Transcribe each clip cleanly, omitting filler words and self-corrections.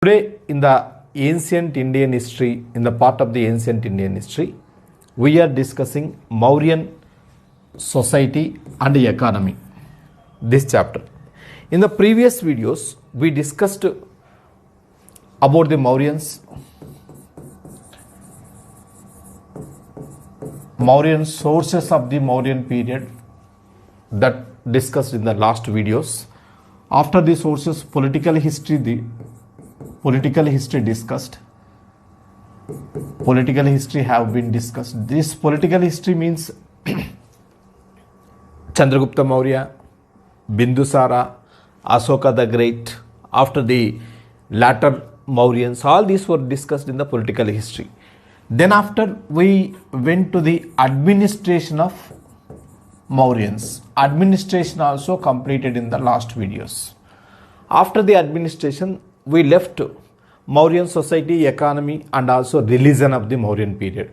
Today, in the ancient Indian history, in the part of the ancient Indian history, we are discussing Mauryan society and economy. This chapter. In the previous videos, we discussed about the Mauryans, Mauryan sources of the Mauryan period that discussed in the last videos. After the sources, political history discussed. Political history have been discussed. This political history means Chandragupta Maurya, Bindusara, Ashoka the Great, after the latter Mauryans, all these were discussed in the political history. Then after we went to the administration of Mauryans. Administration also completed in the last videos. After the administration, we left Mauryan society, economy and also religion of the Mauryan period.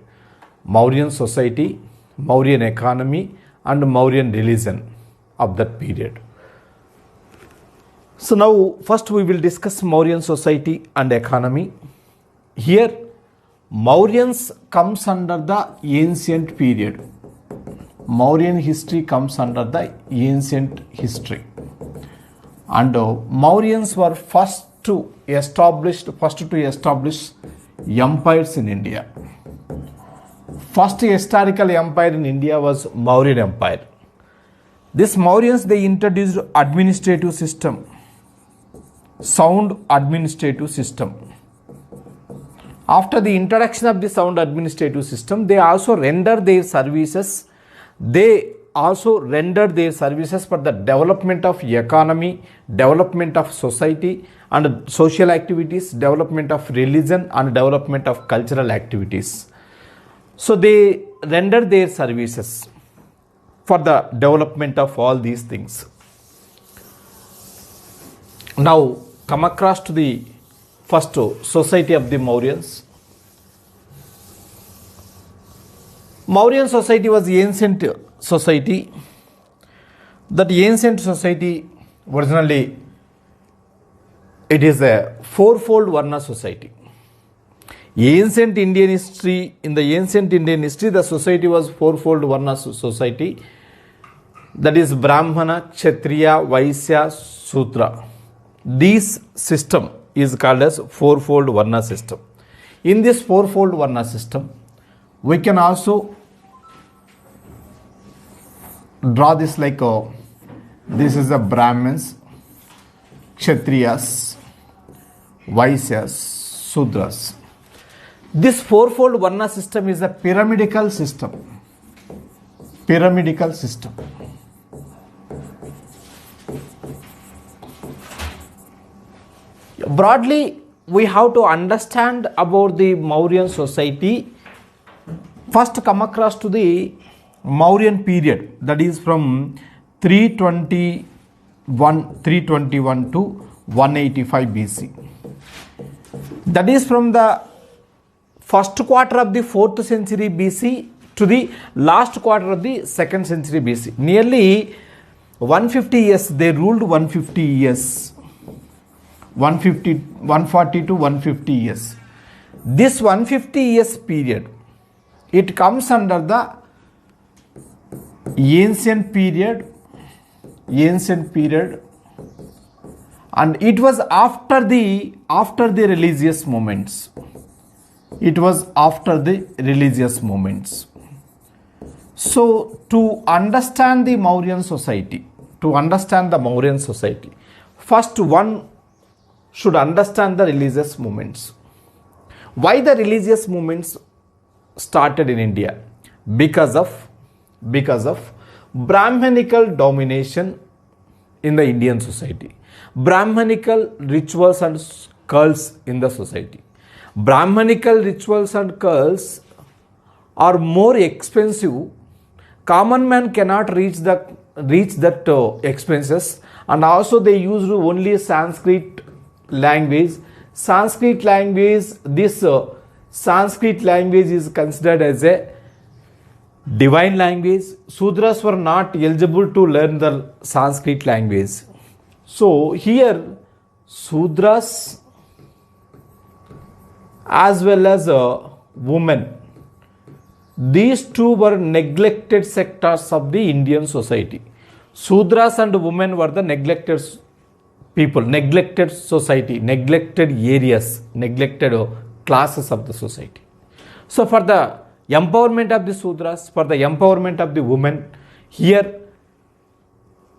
Mauryan society, Mauryan economy and Mauryan religion of that period. So now first we will discuss Mauryan society and economy. Here Mauryans comes under the ancient period. Mauryan history comes under the ancient history. And Mauryans were first to establish empires in India. First historical empire in India was Mauryan Empire. This Mauryans, they introduced administrative system, sound administrative system. After the introduction of the sound administrative system, they also rendered their services. They also rendered their services for the development of economy, development of society and social activities, development of religion and development of cultural activities. So they rendered their services for the development of all these things. Now come across to the first society of the Mauryans. Mauryan society was ancient society. That ancient society originally it is a fourfold Varna society. Ancient Indian history, in the ancient Indian history, the society was fourfold Varna society. That is Brahmana, Kshatriya, Vaisya, Sudra. This system is called as fourfold Varna system. In this fourfold Varna system, we can also draw this like this is the Brahmins, Kshatriyas, Vaisyas, Sudras. This fourfold Varna system is a pyramidical system. Pyramidical system. Broadly, we have to understand about the Mauryan society. First come across to the Mauryan period, that is from 321 to 185 BC. That is from the first quarter of the 4th century BC to the last quarter of the 2nd century BC. Nearly 150 years, they ruled 150 years. 140 to 150 years. This 150 years period, it comes under the ancient period, and it was after the religious movements. It was after the religious movements. So to understand the Mauryan society, first one should understand the religious movements. Why the religious movements started in India? Because of Brahmanical domination in the Indian society. Brahmanical rituals and cults in the society. Brahmanical rituals and cults are more expensive. Common man cannot reach that expenses, and also they used only Sanskrit language. Sanskrit language is considered as a divine language. Sudras were not eligible to learn the Sanskrit language. So here Sudras as well as women. These two were neglected sectors of the Indian society. Sudras and women were the neglected people, neglected society, neglected areas, neglected classes of the society. So for the empowerment of the Sudras, for the empowerment of the women, here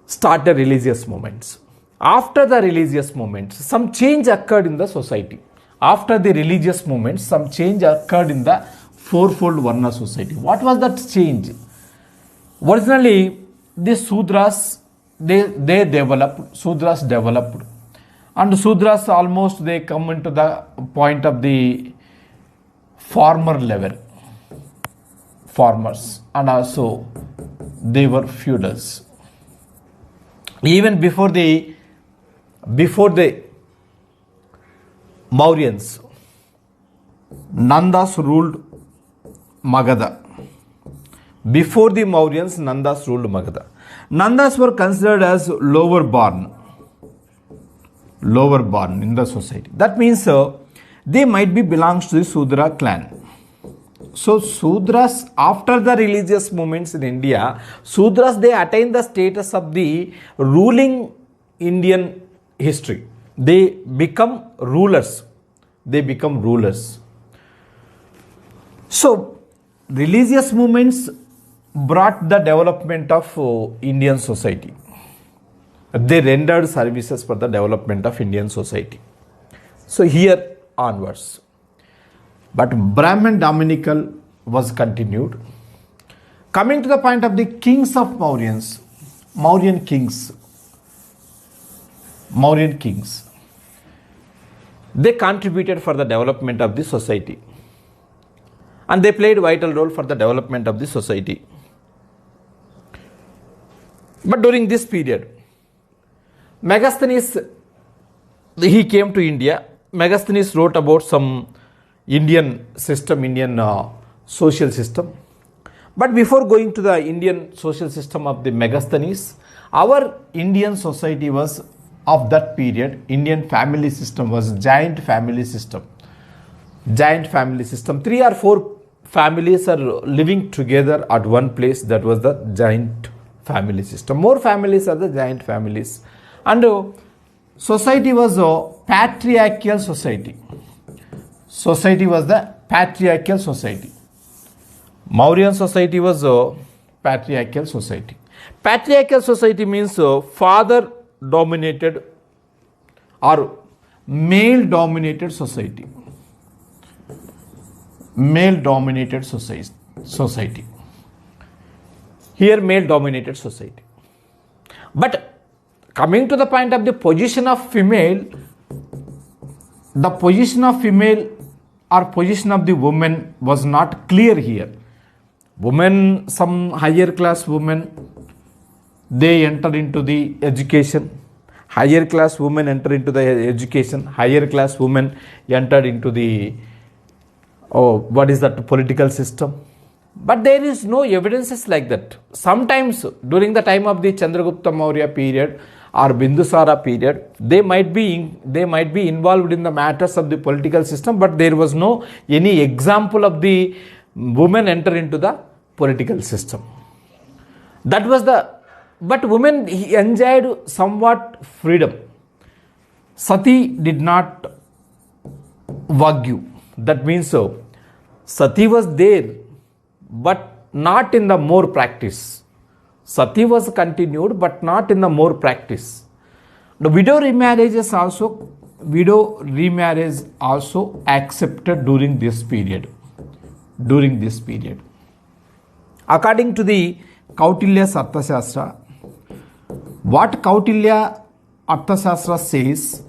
started religious movements. After the religious movements, some change occurred in the society. After the religious movements, some change occurred in the fourfold Varna society. What was that change? Originally, the Sudras, they developed, Sudras developed, and Sudras almost they come into the point of the farmer level, farmers, and also they were feudals. Even before the Mauryans, Nandas ruled Magadha. Before the Mauryans, Nandas ruled Magadha. Nandas were considered as lower born in the society. That means they might be belongs to the Sudra clan. So Sudras, after the religious movements in India, Sudras, they attain the status of the ruling Indian history. They become rulers. So religious movements brought the development of Indian society. They rendered services for the development of Indian society. So here onwards. But Brahman Dominical was continued. Coming to the point of the kings of Mauryans, Mauryan kings, they contributed for the development of the society. And they played a vital role for the development of the society. But during this period, Megasthenes, he came to India. Megasthenes wrote about some Indian system, Indian social system. But before going to the Indian social system of the Megasthenes, our Indian society was of that period, Indian family system was giant family system. 3 or 4 families are living together at one place. That was the giant family system. More families are the giant families. And society was a patriarchal society. Mauryan society was a patriarchal society. Patriarchal society means father dominated or male dominated society. Here male dominated society. But coming to the point of the position of female, the position of female or position of the woman was not clear here. Women, some higher class women, they enter into the education. Higher class women enter into the education. Higher class women entered into the political system. But there is no evidences like that. Sometimes during the time of the Chandragupta Maurya period or Bindusara period, they might be involved in the matters of the political system, but there was no any example of the women enter into the political system. But women enjoyed somewhat freedom. Sati did not wagyu. That means Sati was there, but not in the more practice. Sati was continued, but not in the more practice. The widow remarriage also accepted during this period. According to the Kautilya's Arthashastra, what Kautilya Arthashastra says,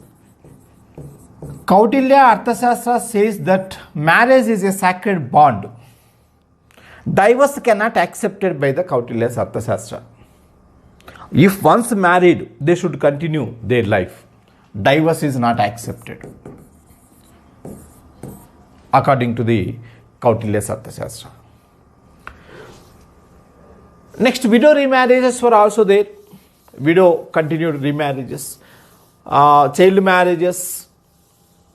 Kautilya Arthashastra says that marriage is a sacred bond. Divorce cannot be accepted by the Kautilya's Arthashastra. If once married, they should continue their life. Divorce is not accepted, according to the Kautilya's Arthashastra. Next, widow remarriages were also there. Widow continued remarriages. Child marriages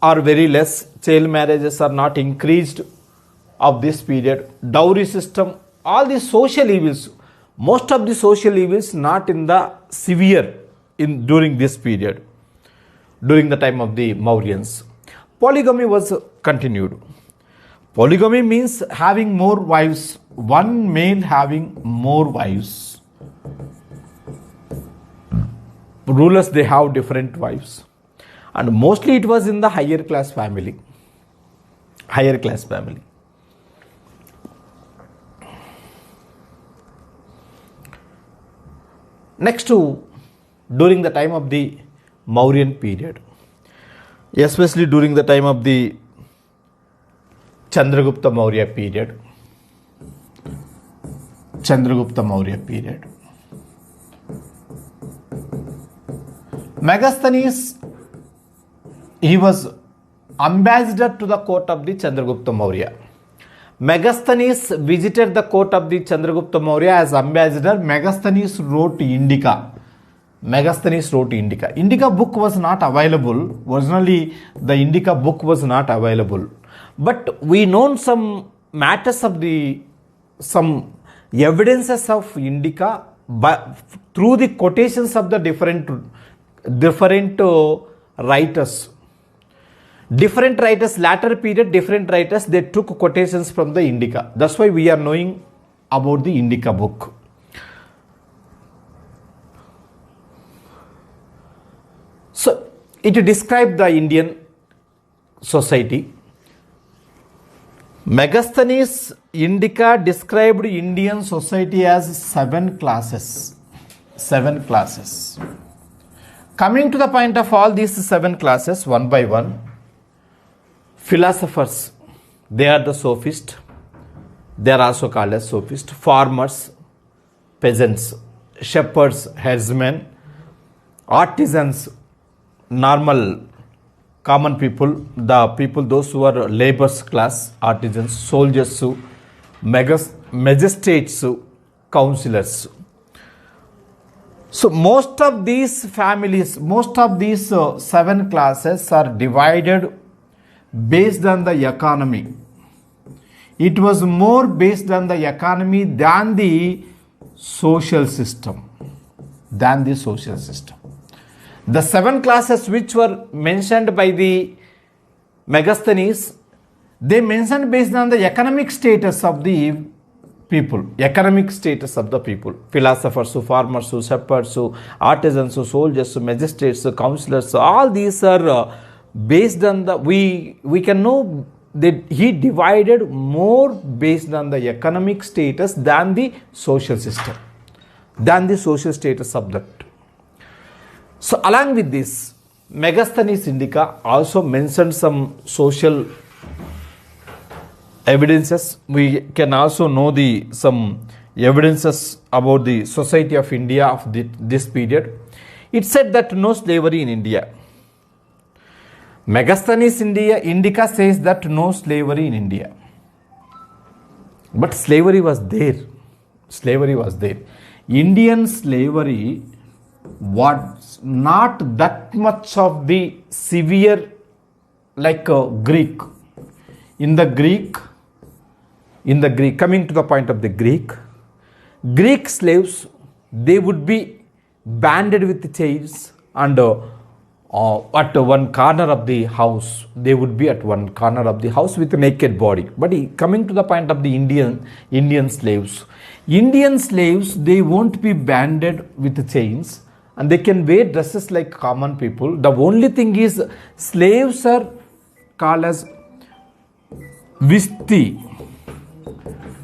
are very less. Child marriages are not increased of this period. Dowry system, all these social evils, most of the social evils not in the severe in during this period, during the time of the Mauryans. Polygamy was continued. Polygamy means having more wives, one male having more wives. Rulers, they have different wives. And mostly it was in the higher class family. Higher class family. Next to, during the time of the Mauryan period, especially during the time of the Chandragupta Maurya period. Chandragupta Maurya period. Megasthenes, he was ambassador to the court of the Chandragupta Maurya. Megasthenes visited the court of the Chandragupta Maurya as ambassador. Megasthenes wrote Indica. Megasthenes wrote Indica. Indica book was not available. Originally, the Indica book was not available. But we know some matters of some evidences of Indica through the quotations of the different writers. Different writers, latter period, different writers, they took quotations from the Indica. That's why we are knowing about the Indica book. So, it described the Indian society. Megasthenes' Indica described Indian society as 7 classes. 7 classes. Coming to the point of all these 7 classes, one by one, philosophers, they are the sophists. They are also called as sophists. Farmers, peasants, shepherds, herdsmen, artisans, normal common people, the people, those who are laborers class, artisans, soldiers, magistrates, councillors. So most of these families, most of these 7 classes are divided based on the economy. It was more based on the economy than the social system. The 7 classes which were mentioned by the Megasthenes, they mentioned based on the economic status of the people. Economic status of the people. Philosophers, farmers, shepherds, artisans, soldiers, magistrates, councillors, all these are based on the, we can know that he divided more based on the economic status than the social system, than the social status of that. So along with this, Megasthenes' Indica also mentioned some social evidences. We can also know some evidences about the society of India of this period. It said that no slavery in India. Megasthenes' Indica says that no slavery in India. But slavery was there. Slavery was there. Indian slavery was not that much of the severe like Greek. In the Greek, coming to the point of the Greek slaves, they would be banded with chains and at one corner of the house. They would be at one corner of the house with a naked body. But coming to the point of the Indian slaves, they won't be banded with chains and they can wear dresses like common people. The only thing is, slaves are called as visti,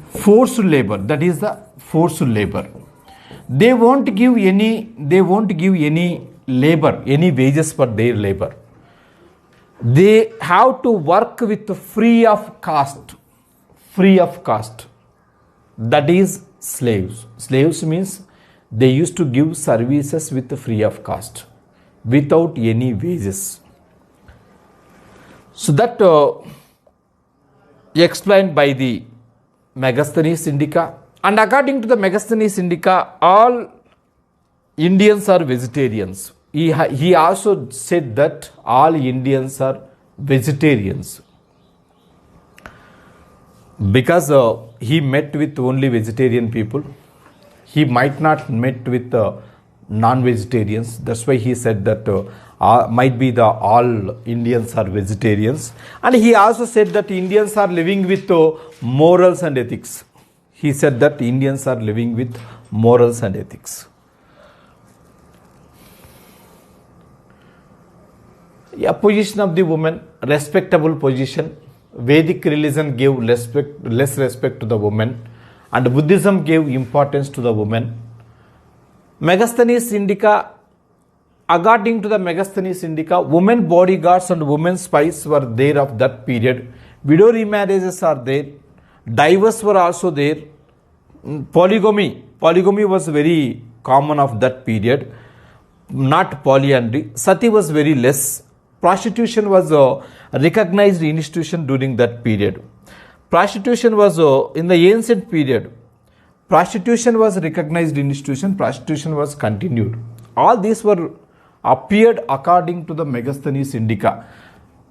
forced labor. That is the forced labor. They won't give any labor, any wages for their labor. They have to work with free of cost. That is slaves. Slaves means they used to give services with free of cost, without any wages. So that explained by the Megasthenes' Indica. And according to the Megasthenes' Indica, all Indians are vegetarians. He also said that all Indians are vegetarians, because he met with only vegetarian people. He might not met with non-vegetarians. That's why he said that might be the all Indians are vegetarians. And he also said that Indians are living with morals and ethics. He said that Indians are living with morals and ethics. Yeah, position of the woman, respectable position. Vedic religion gave less respect to the woman, and Buddhism gave importance to the woman. Megasthenes Indica, according to the Megasthenes Indica, women bodyguards and women spies were there of that period. Widow remarriages are there. Divorce were also there. Polygamy was very common of that period, not polyandry. Sati was very less. Prostitution was a recognized institution during that period. Prostitution was in the ancient period. Prostitution was a recognized institution. Prostitution was continued. All these were appeared according to the Megasthenes Indica.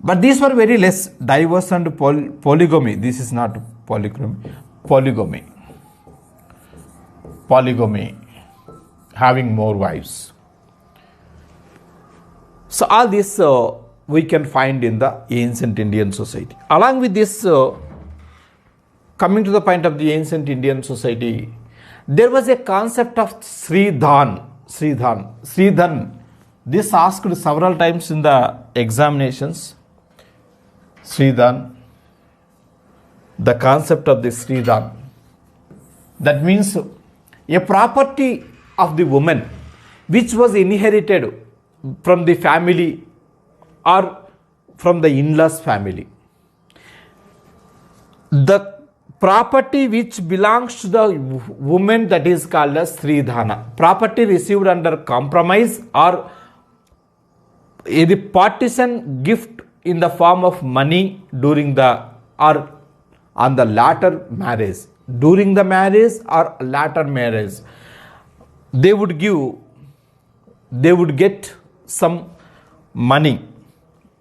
But these were very less. Divorce and polygamy. This is not polygamy. Polygamy. Having more wives. So all this we can find in the ancient Indian society. Along with this, coming to the point of the ancient Indian society, there was a concept of Sridhan. This asked several times in the examinations. Sridhan. The concept of the Sridhan. That means a property of the woman which was inherited from the family or from the in-laws family. The property which belongs to the woman, that is called as Sridhana. Property received under compromise or a partition gift in the form of money during the or on the latter marriage. During the marriage or latter marriage, they would get some money.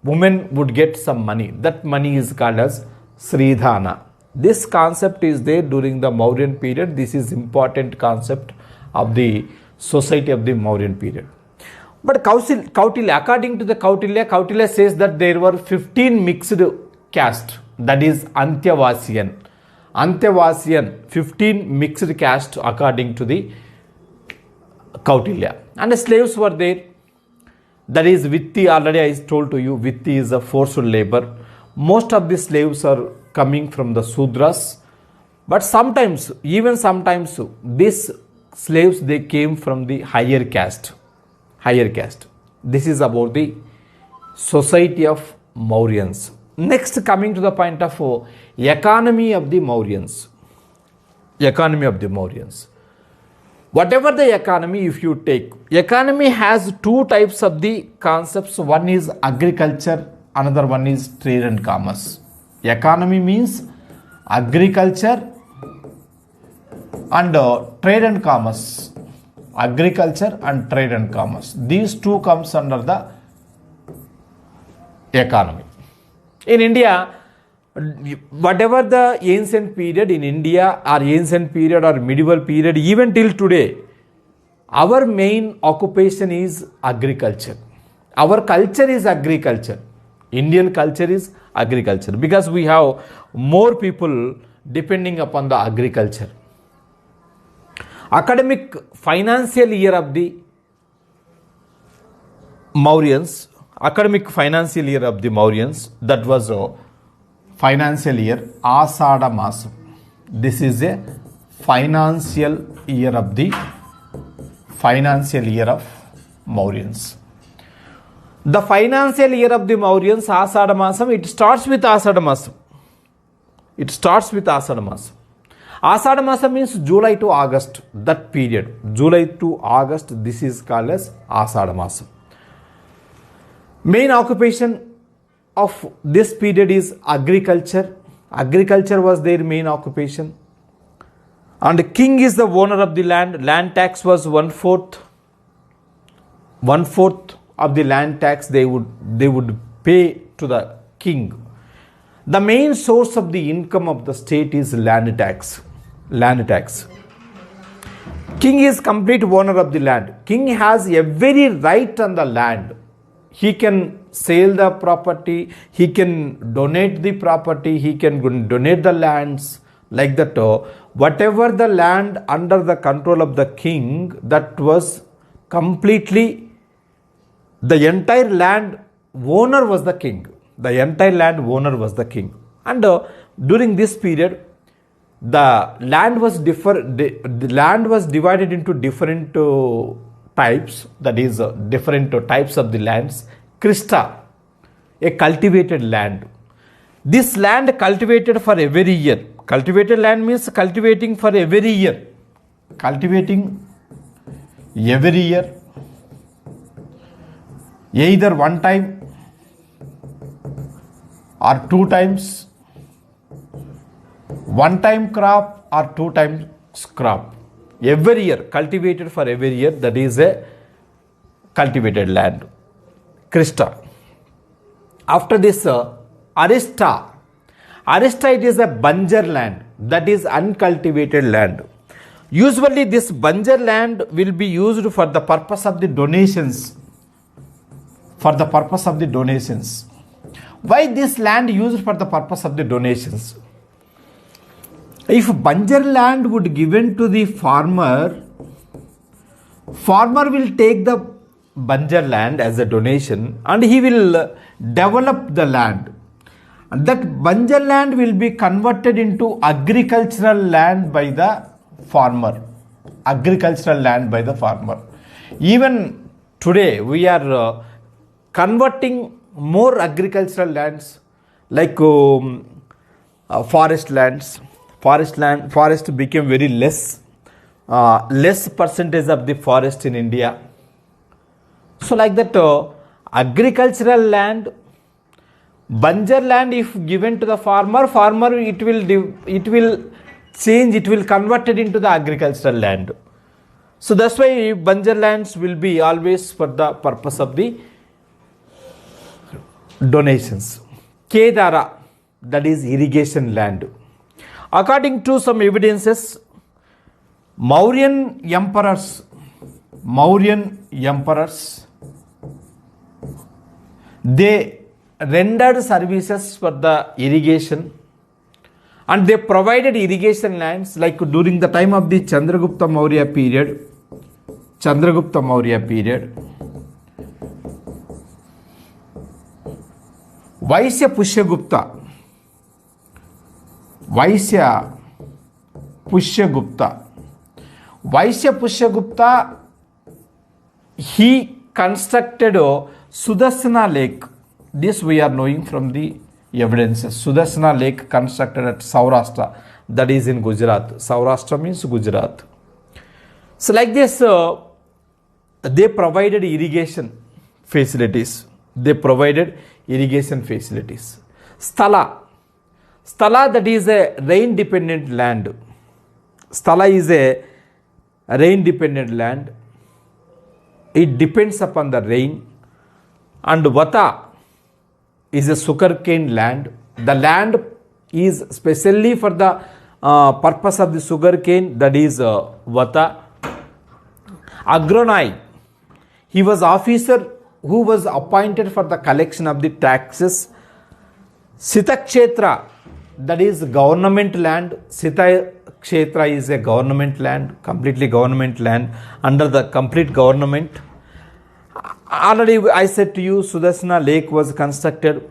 Women would get some money. That money is called as Sridhana. This concept is there during the Mauryan period. This is important concept of the society of the Mauryan period. But Kautilya, according to the Kautilya says that there were 15 mixed caste. That is Antyavasian. 15 mixed caste according to the Kautilya. And the slaves were there. That is Vitti, already I told to you, Vitti is a forced labor. Most of the slaves are coming from the Sudras. But sometimes, these slaves, they came from the higher caste. This is about the society of Mauryans. Next, coming to the point of economy of the Mauryans. Whatever the economy, if you take, economy has two types of the concepts. One is agriculture, another one is trade and commerce. Economy means agriculture and trade and commerce. Agriculture and trade and commerce. These two comes under the economy. In India, whatever the ancient period in India or ancient period or medieval period, even till today, our main occupation is agriculture. Our culture is agriculture. Indian culture is agriculture because we have more people depending upon the agriculture. Academic financial year of the Mauryans, that was financial year Asada Masam. This is a financial year of Mauryans. The financial year of the Mauryans, Asada Masam, it starts with Asada Masam. Asada Masam means July to August, that period. July to August, this is called as Asada Masam. Main occupation of this period is agriculture. Agriculture was their main occupation. And the king is the owner of the land. Land tax was 1/4. 1/4 of the land tax they would pay to the king. The main source of the income of the state is land tax. Land tax. King is complete owner of the land. King has every right on the land. He can sell the property, he can donate the property, he can donate the lands, like that. Whatever the land under the control of the king, that was completely, the entire land owner was the king. The entire land owner was the king. And during this period, the land was the land was divided into different types, that is different types of the lands. Krista, a cultivated land. This land cultivated for every year. Cultivated land means cultivating for every year. Cultivating every year, either one time or two times, one time crop or two times crop. Every year, cultivated for every year, that is a cultivated land. Krista. After this, Arista. Arista, it is a Banjar land, that is uncultivated land. Usually this Banjar land will be used for the purpose of the donations. For the purpose of the donations. Why this land used for the purpose of the donations? If Banjar land would given to the farmer, farmer will take the Banjar land as a donation and he will develop the land. And that Banjar land will be converted into agricultural land by the farmer. Agricultural land by the farmer. Even today we are converting more agricultural lands like forest lands. Forest became very less percentage of the forest in India. So like that, agricultural land, Banjar land, if given to the farmer, it will change, it will convert it into the agricultural land. So that's why Banjar lands will be always for the purpose of the donations. Kedara, that is irrigation land. According to some evidences, Mauryan emperors, they rendered services for the irrigation and they provided irrigation lands, like during the time of the Chandragupta Maurya period. Vaisya Pushyagupta, he constructed Sudarsana Lake. This we are knowing from the evidences. Sudarsana Lake constructed at Saurashtra, that is in Gujarat. Saurashtra means Gujarat. So like this, they provided irrigation facilities. Sthala, that is a rain dependent land. It depends upon the rain. And Vata is a sugarcane land. The land is specially for the purpose of the sugarcane, that is Vata. Agronai, he was officer who was appointed for the collection of the taxes. Sitakshetra, that is government land. Sitakshetra is a government land, completely government land, under the complete government. Already I said to you, Sudarsana Lake was constructed.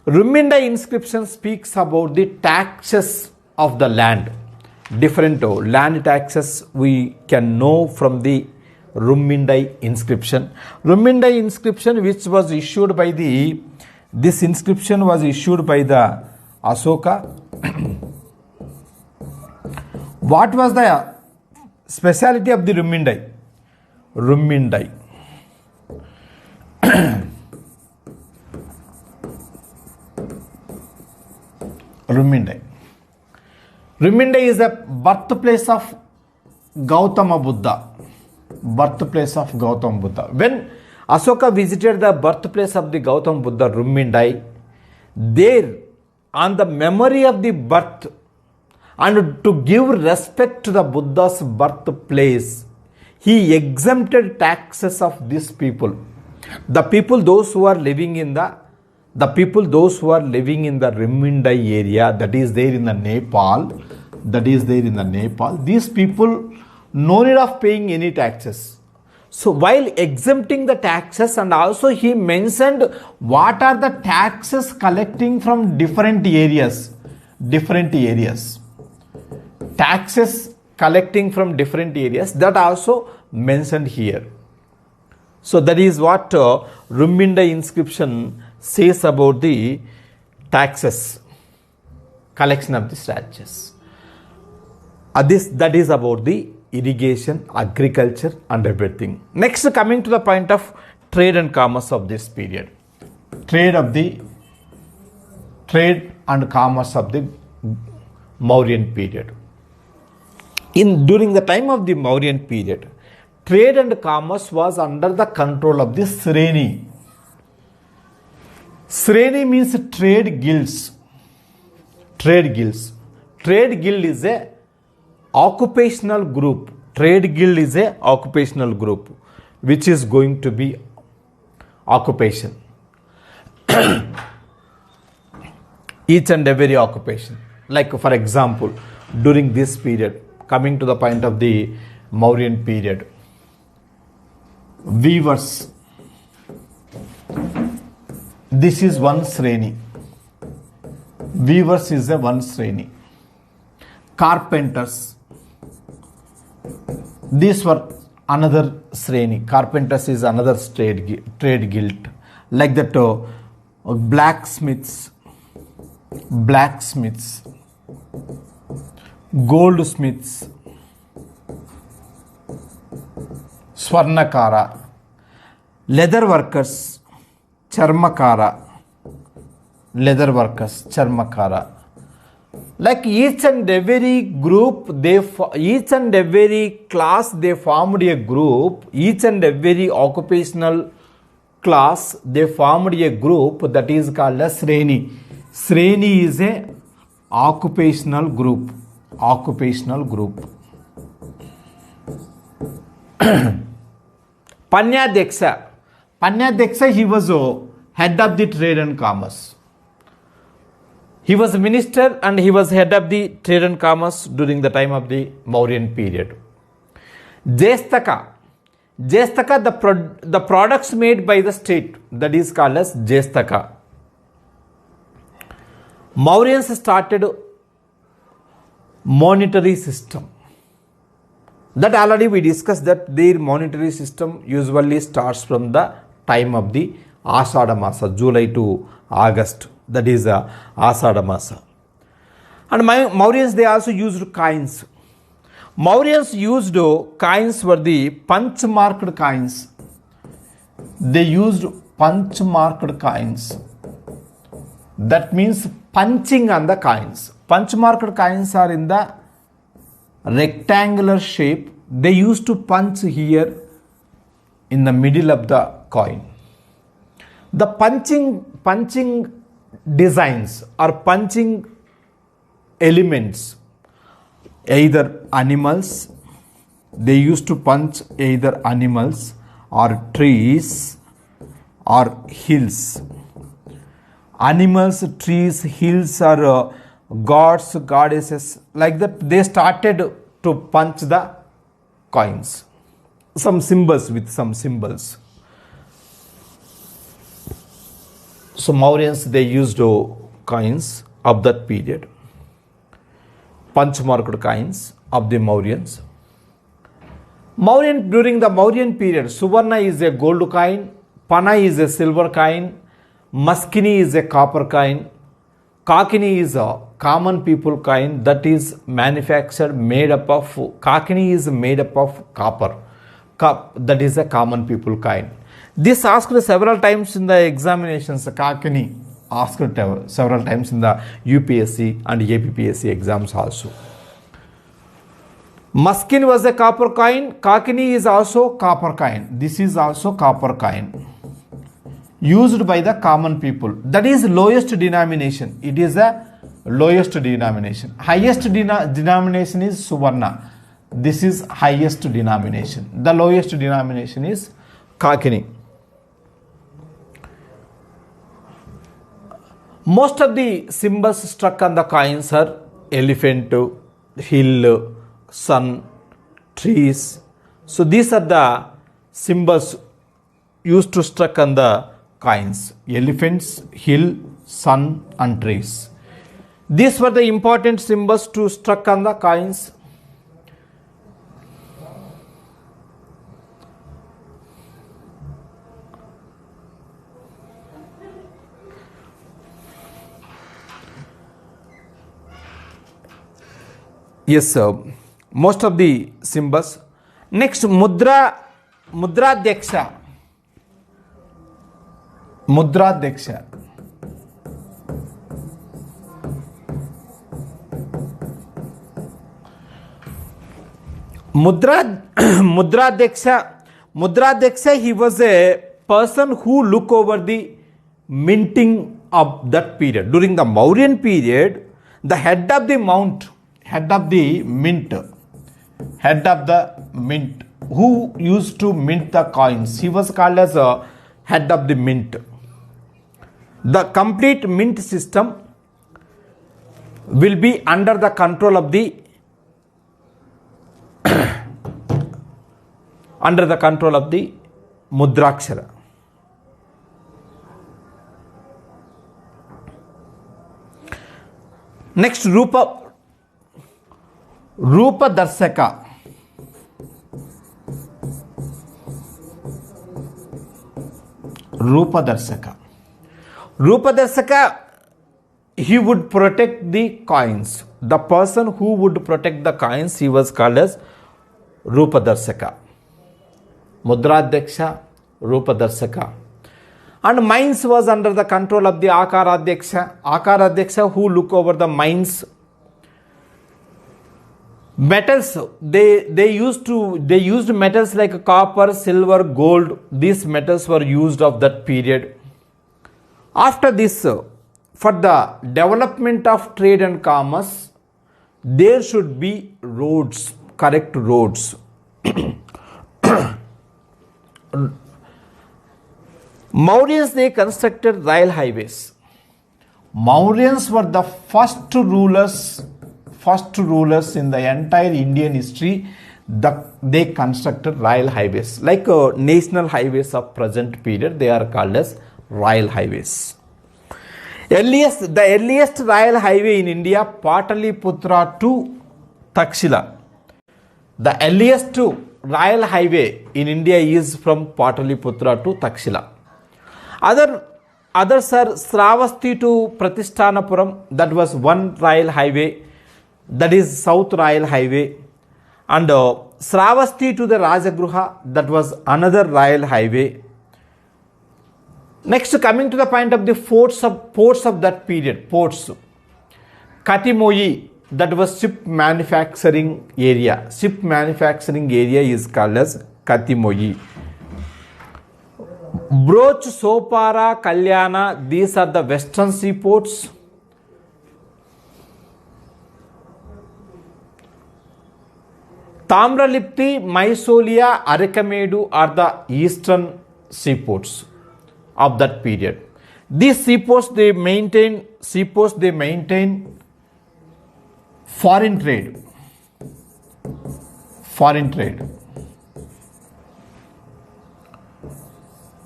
Rummindai inscription speaks about the taxes of the land. Different land taxes we can know from the Rummindai inscription. Rummindai inscription, which was issued by this inscription was issued by the Asoka. What was the speciality of the Rummindai? Rummindai is the birthplace of Gautama Buddha. When Asoka visited the birthplace of the Gautama Buddha, Rummindai, there on the memory of the birth and to give respect to the Buddha's birthplace, he exempted taxes of these people. The people, those who are living in the Rimindai area, that is there in the Nepal, these people no need of paying any taxes. So while exempting the taxes, and also he mentioned what are the taxes collecting from different areas. Taxes collecting from different areas, that also mentioned here. So that is what Rimindai inscription says about the taxes, collection of the taxes. That is about the irrigation, agriculture and everything. Next, coming to the point of trade and commerce of this period. Trade and commerce of the Mauryan period. During the time of the Mauryan period, trade and commerce was under the control of the Sreni. Sreni means trade guilds. Trade guild is a occupational group. Trade guild is a occupational group which is going to be occupation. Each and every occupation. Like for example, during this period, coming to the point of the Mauryan period, weavers. This is one Sreni. Weavers is a one Sreni. Carpenters. These were another Sreni. Carpenters is another trade guild. Like that, blacksmiths, goldsmiths, Swarnakara, leather workers, Charmakara. Like each and every group, each and every class, they formed a group. Each and every occupational class, they formed a group that is called a Sreni. Sreni is a occupational group. Panyadeksha, he was head of the trade and commerce. He was a minister and he was head of the trade and commerce during the time of the Mauryan period. Jestaka, the products made by the state, that is called as Jestaka. Mauryans started monetary system. That already we discussed that their monetary system usually starts from the time of the Ashada Masa, July to August. That is Ashada Masa. And Mauryans, they also used coins. Mauryans used coins were the punch-marked coins. They used punch-marked coins. That means punching on the coins. Punch-marked coins are in the rectangular shape. They used to punch here in the middle of the coin. The punching designs or punching elements, either animals, they used to punch either animals or trees or hills. Animals, trees, hills are gods, goddesses, like that. They started to punch the coins. Some symbols. So Mauryans, they used coins of that period. Punch-marked coins of the Mauryans. During the Mauryan period, Suvarna is a gold coin, Pana is a silver coin, Maskini is a copper coin, Kakini is a common people coin that is made up of copper. That is a common people coin. This asked several times in the examinations. Kakini asked several times in the UPSC and APPSC exams also. Muskin was a copper coin. Kakini is also copper coin. This is also copper coin. used by the common people. That is lowest denomination. It is the lowest denomination. Highest denomination is Suvarna. This is highest denomination. The lowest denomination is Kakini. Most of the symbols struck on the coins are elephant, hill, sun, trees. So these are the symbols used to struck on the coins. Elephants, hill, sun and trees. These were the important symbols to struck on the coins. Yes, sir. Most of the symbols. Next, Mudra Deksha. Mudra Deksha. Mudra Deksha, he was a person who look over the minting of that period. During the Mauryan period, the head of the mint, who used to mint the coins, he was called as a head of the mint. The complete mint system will be under the control of the Mudrakshara. Next, Rupa Darsaka. Rupa Darsaka, he would protect the coins. The person who would protect the coins, he was called as Rupa Darsaka. Mudradyaksha, Rupa Darsaka. And mines was under the control of the Akaradyaksha, who look over the mines. Metals, they used metals like copper, silver, gold. These metals were used of that period. After this, for the development of trade and commerce, there should be roads, correct roads. Mauryans, they constructed rail highways. Mauryans were the first rulers in the entire Indian history. They constructed rail highways, like national highways of present period. They are called as rail highways. The earliest rail highway in India, Pataliputra to Takshila. The earliest rail highway in India is from Pataliputra to Takshila. Others are Sravasti to Pratishthanapuram. That was one rail highway. That is South Rail Highway. And Sravasti to the Rajagruha. That was another rail highway. Next, coming to the point of the ports of that period. Ports. Katimoyi, that was ship manufacturing area. Ship manufacturing area is called as Katimoyi. Broch, Sopara, Kalyana, these are the western seaports. Tamralipti, Mysolia, Arikamedu are the eastern seaports of that period. These seaports they maintain foreign trade.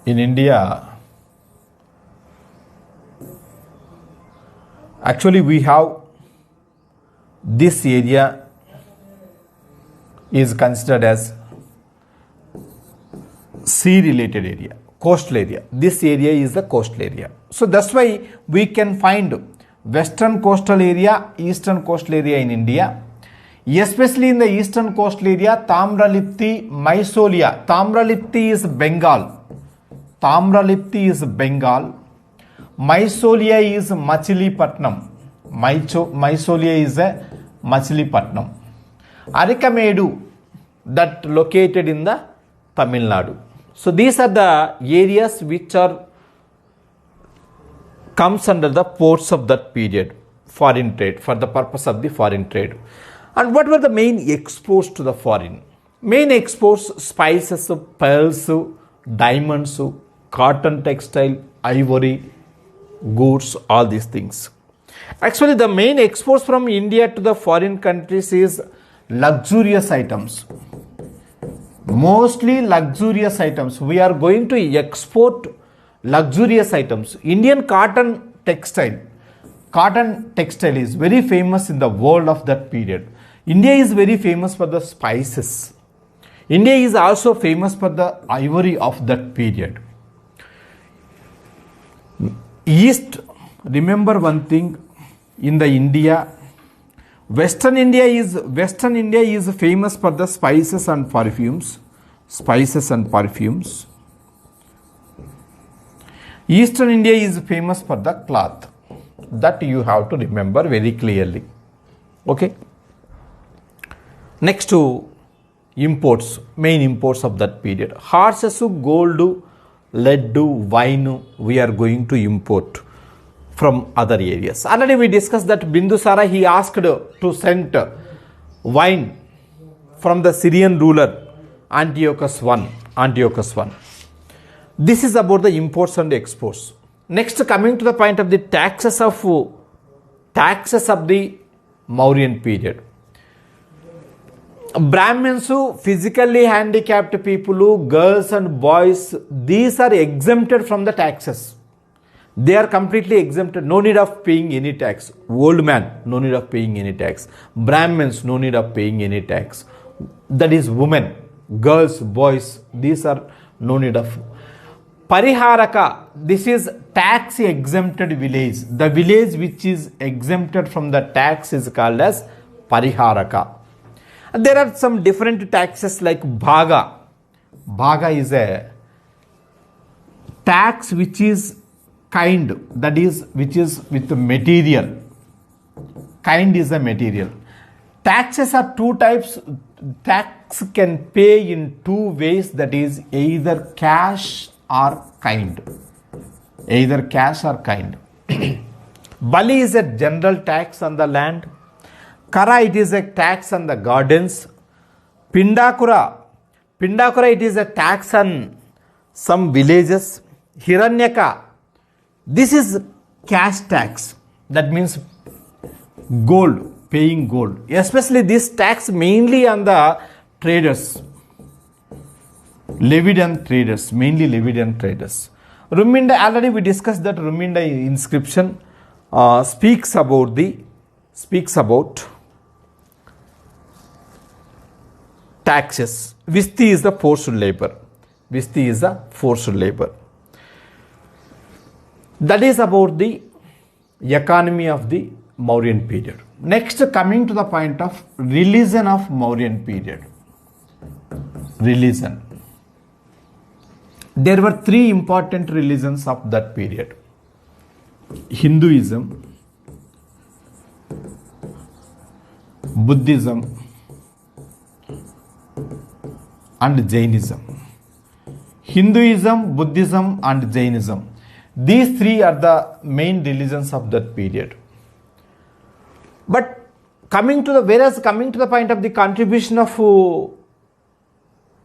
In India, actually we have this area is considered as sea related area, coastal area. This area is the coastal area. So that's why we can find western coastal area, eastern coastal area in India. Especially in the eastern coastal area, Tamralipti, Mysolia. Tamralipti is Bengal. Mysolia is Machilipatnam. Mysolia is a Machilipatnam. Arikamedu, that located in the Tamil Nadu. So these are the areas which are comes under the ports of that period, foreign trade, for the purpose of the foreign trade. And what were the main exports to the foreign? Main exports: spices, pearls, diamonds, cotton textile, ivory, goods, all these things. Actually, the main exports from India to the foreign countries is luxurious items. Mostly luxurious items. We are going to export luxurious items. Indian cotton textile is very famous in the world of that period. India is very famous for the spices. India is also famous for the ivory of that period. East, remember one thing, in the India, Western India is famous for the spices and perfumes. Eastern India is famous for the cloth. That you have to remember very clearly. Okay. Next to imports, main imports of that period: horses, gold, lead, wine, we are going to import from other areas. Already we discussed that Bindusara, he asked to send wine from the Syrian ruler Antiochus I. This is about the imports and exports. Next, coming to the point of the taxes of the Mauryan period. Brahmins, physically handicapped people, girls and boys, these are exempted from the taxes. They are completely exempted, no need of paying any tax. Old man, no need of paying any tax. Brahmins, no need of paying any tax. That is women, girls, boys, these are no need of. Pariharaka, this is tax exempted village. The village which is exempted from the tax is called as Pariharaka. There are some different taxes like Bhaga. Bhaga is a tax which is kind, that is which is with material. Kind is a material. Taxes are two types. Tax can pay in two ways, that is either cash or kind. Either cash or kind. Bali is a general tax on the land. Kara, it is a tax on the gardens. Pindakura, it is a tax on some villages. Hiranyaka, this is cash tax. That means gold, paying gold. Especially this tax mainly on the traders. Levied on traders, mainly levied on traders. Ruminda, already we discussed that Ruminda inscription speaks about taxes. Visti is the forced labor. That is about the economy of the Mauryan period. Next, coming to the point of religion of Mauryan period. Religion. There were three important religions of that period: Hinduism, Buddhism, and Jainism. Hinduism, Buddhism, and Jainism. These three are the main religions of that period. But coming to the point of the contribution of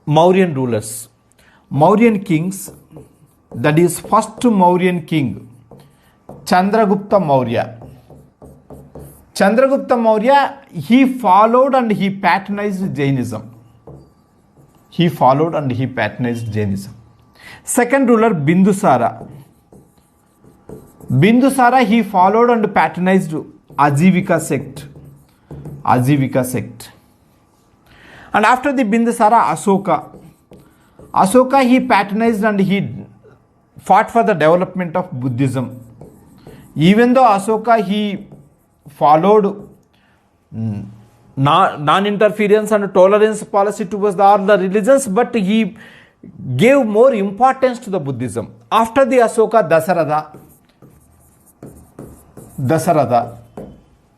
Mauryan rulers, Mauryan kings, that is first Mauryan king, Chandragupta Maurya. Chandragupta Maurya, he followed and he patronized Jainism. Second ruler, Bindusara. He followed and patronized Ajivika sect. And after the Bindusara, Asoka, he patronized and he fought for the development of Buddhism. Even though Asoka, he followed non-interference and tolerance policy towards all the religions, but he gave more importance to the Buddhism. After the Asoka, Dasharatha,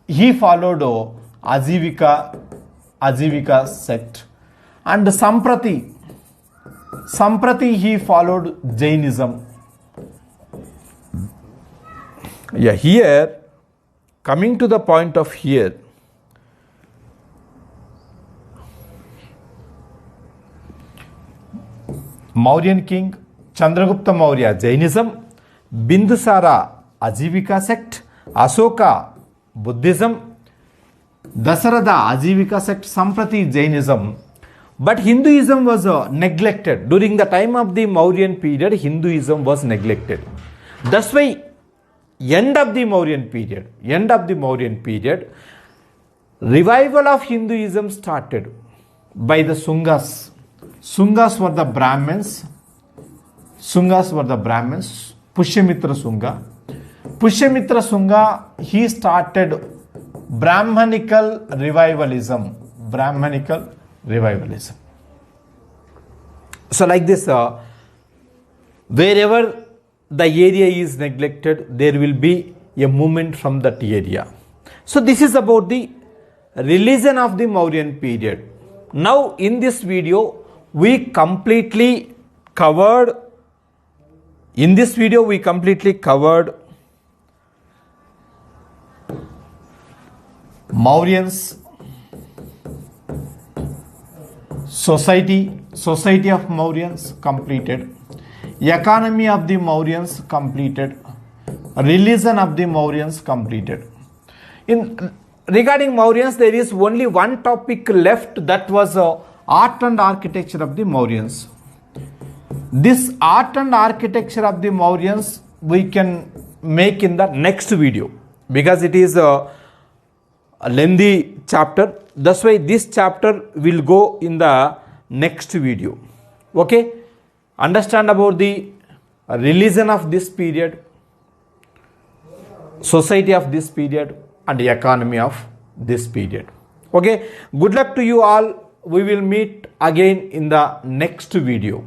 he followed Ajivika sect, and Samprati, he followed Jainism. Yeah, here, coming to the point of here, Mauryan king, Chandragupta Maurya, Jainism, Bindusara, Ajivika sect, Asoka, Buddhism, Dasarada, Ajivika sect, Samprati, Jainism. But Hinduism was neglected. During the time of the Mauryan period, Hinduism was neglected. That's why end of the Mauryan period, revival of Hinduism started by the Sungas. Sungas were the Brahmins. Pushyamitra Sunga, he started Brahmanical revivalism. So like this, wherever the area is neglected, there will be a movement from that area. So this is about the religion of the Mauryan period. Now in this video, we completely covered Mauryans, society of Mauryans completed, economy of the Mauryans completed, religion of the Mauryans completed. Regarding Mauryans, there is only one topic left, that was art and architecture of the Mauryans. This art and architecture of the Mauryans we can make in the next video, because it is a lengthy chapter. That's why this chapter will go in the next video. Okay, understand about the religion of this period, society of this period, and the economy of this period. Okay, good luck to you all. We will meet again in the next video.